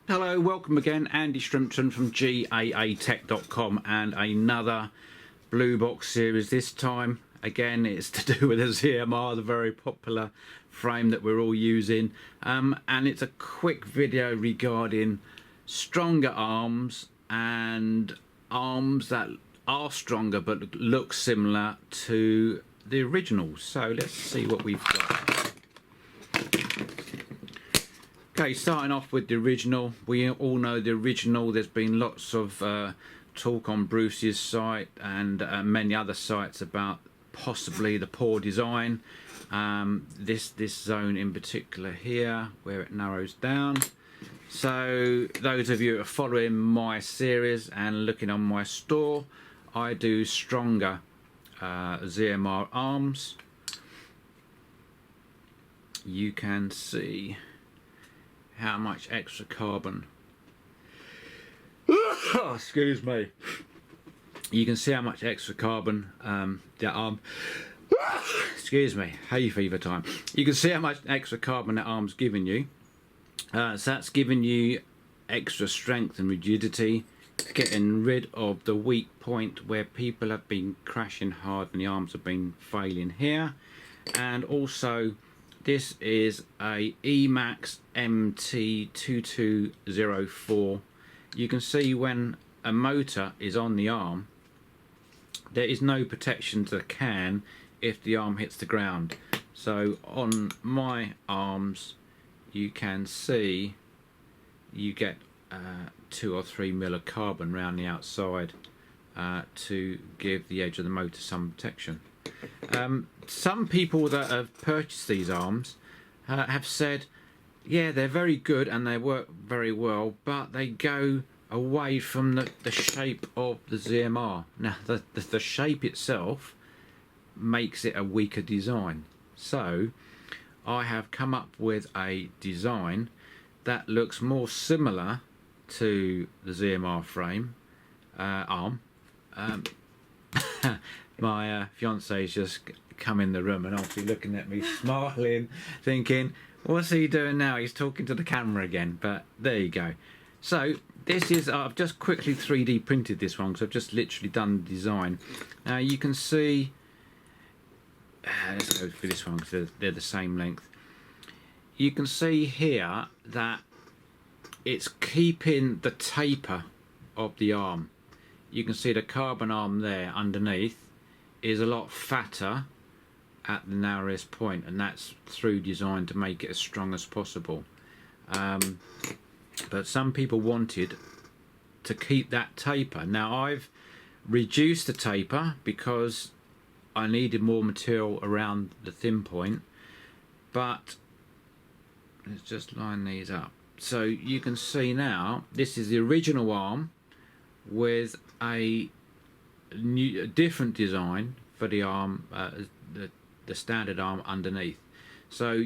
Hello, welcome again. Andy Strimpton from gaatech.com and another blue box series. This time again it's to do with the ZMR, the very popular frame that we're all using, and it's a quick video regarding stronger arms and arms that are stronger but look similar to the originals. So let's see what we've got. Okay, starting off with the original. We all know the original. There's been lots of talk on Bruce's site and many other sites about possibly the poor design. This zone in particular here, where it narrows down. So those of you who are following my series and looking on my store, I do stronger ZMR arms. You can see how much extra carbon excuse me, you can see how much extra carbon that arm excuse me, hay fever time. You can see how much extra carbon that arm's giving you. So that's giving you extra strength and rigidity, getting rid of the weak point where people have been crashing hard and the arms have been failing here. And also this is a Emax MT2204. You can see when a motor is on the arm, there is no protection to the can if the arm hits the ground. So on my arms, you can see you get 2 or 3 mil of carbon around the outside to give the edge of the motor some protection. Some people that have purchased these arms have said, yeah, they're very good and they work very well, but they go away from the shape of the ZMR. Now the shape itself makes it a weaker design, so I have come up with a design that looks more similar to the ZMR frame arm. My fiance's just come in the room and obviously looking at me smiling, thinking, what's he doing now? He's talking to the camera again. But there you go. So this is, I've just quickly 3D printed this one because I've just literally done the design. Now you can see, let's go for this one because they're the same length. You can see here that it's keeping the taper of the arm. You can see the carbon arm there underneath is a lot fatter at the narrowest point, and that's through design to make it as strong as possible. But some people wanted to keep that taper. Now I've reduced the taper because I needed more material around the thin point, but let's just line these up. So you can see now this is the original arm with a different design for the arm, the standard arm underneath. So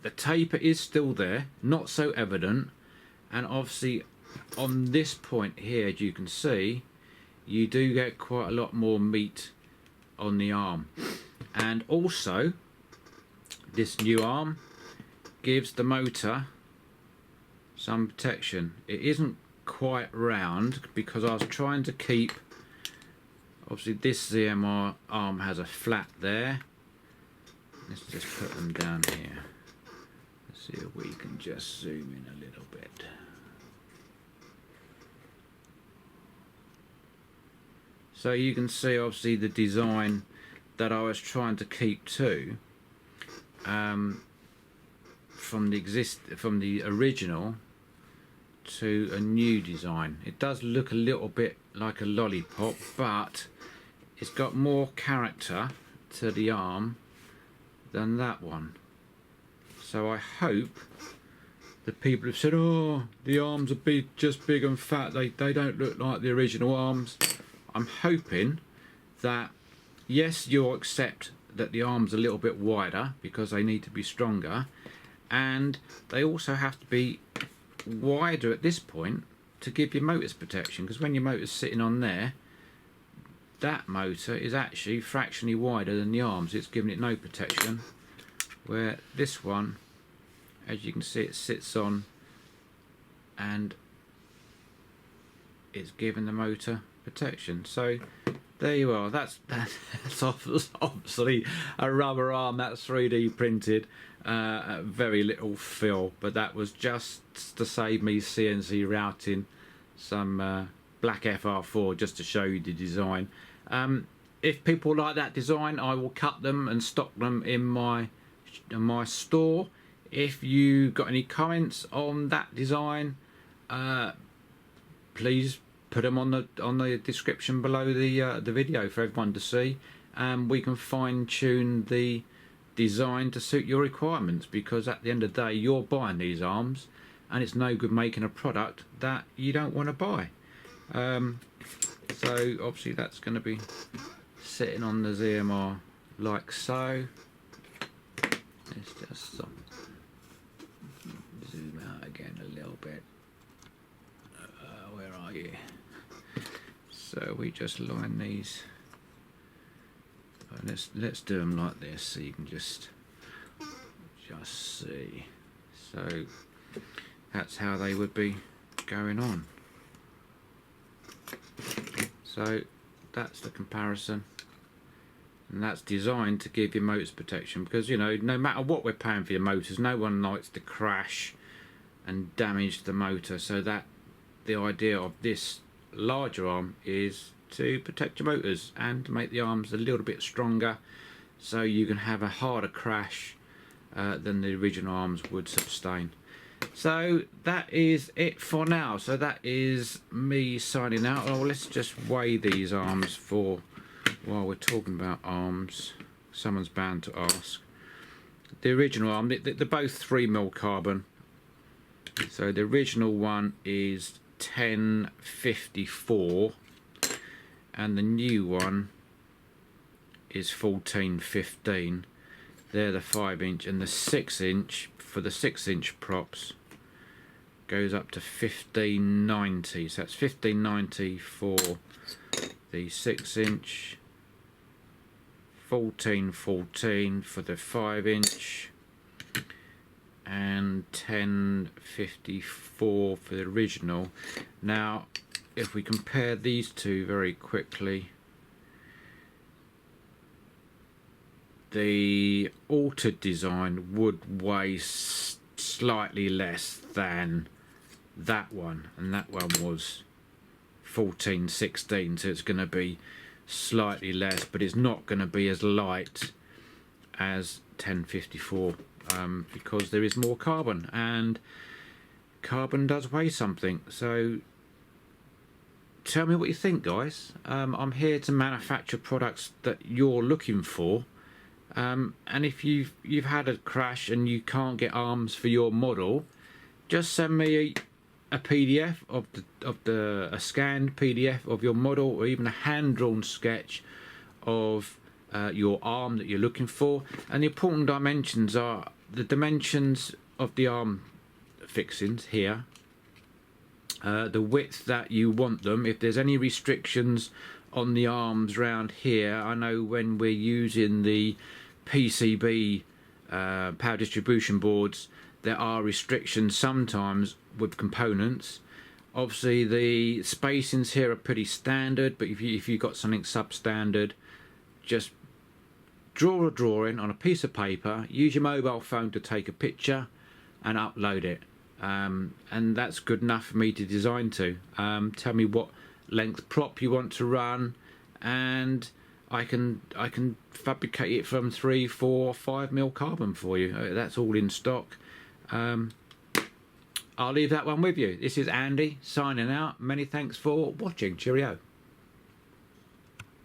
the taper is still there, not so evident, and obviously on this point here, as you can see, you do get quite a lot more meat on the arm. And also this new arm gives the motor some protection. It isn't quite round because I was trying to keep, obviously this ZMR arm has a flat there. Let's just put them down here. Let's see if we can just zoom in a little bit. So you can see obviously the design that I was trying to keep to from the original to a new design. It does look a little bit like a lollipop, but it's got more character to the arm than that one. So I hope the people have said, oh, the arms are big, just big and fat, they don't look like the original arms. I'm hoping that yes, you'll accept that the arms are a little bit wider because they need to be stronger, and they also have to be wider at this point to give your motors protection, because when your motor's sitting on there, that motor is actually fractionally wider than the arms. It's giving it no protection, where this one, as you can see, it sits on and it's giving the motor protection. So there you are. That's obviously a rubber arm that's 3D printed, very little fill, but that was just to save me CNC routing some black FR4 just to show you the design. If people like that design, I will cut them and stock them in my store. If you got any comments on that design, please put them on the description below the video for everyone to see, and we can fine tune the design to suit your requirements, because at the end of the day you're buying these arms and it's no good making a product that you don't want to buy. So obviously that's going to be sitting on the ZMR like so. Let's just zoom out again a little bit. Where are you? So we just line these, and let's do them like this so you can just see. So that's how they would be going on. So that's the comparison, and that's designed to give your motors protection, because you know, no matter what we're paying for your motors, no one likes to crash and damage the motor. So that the idea of this larger arm is to protect your motors and to make the arms a little bit stronger, so you can have a harder crash than the original arms would sustain. So that is it for now. So that is me signing out. Oh, let's just weigh these arms for while we're talking about arms. Someone's bound to ask. The original arm, they're both 3mm carbon. So the original one is 1054 and the new one is 1415. They're the 5-inch, and the 6-inch for the 6-inch props goes up to 1590. So that's 1590 for the 6-inch, 1414 for the 5-inch, and 1054 for the original. Now if we compare these two very quickly, the altered design would weigh slightly less than that one, and that one was 1416, so it's going to be slightly less, but it's not going to be as light as 1054, because there is more carbon, and carbon does weigh something. So tell me what you think, guys. I'm here to manufacture products that you're looking for, and if you've had a crash and you can't get arms for your model, just send me a PDF of a scanned PDF of your model, or even a hand-drawn sketch of your arm that you're looking for. And the important dimensions are the dimensions of the arm fixings here, the width that you want them. If there's any restrictions on the arms round here, I know when we're using the PCB power distribution boards, there are restrictions sometimes with components. Obviously the spacings here are pretty standard, but if you've got something substandard, just draw a drawing on a piece of paper, use your mobile phone to take a picture and upload it, and that's good enough for me to design to. Tell me what length prop you want to run, and I can fabricate it from 3, 4, 5mm carbon for you. That's all in stock. I'll leave that one with you. This is Andy signing out. Many thanks for watching. Cheerio.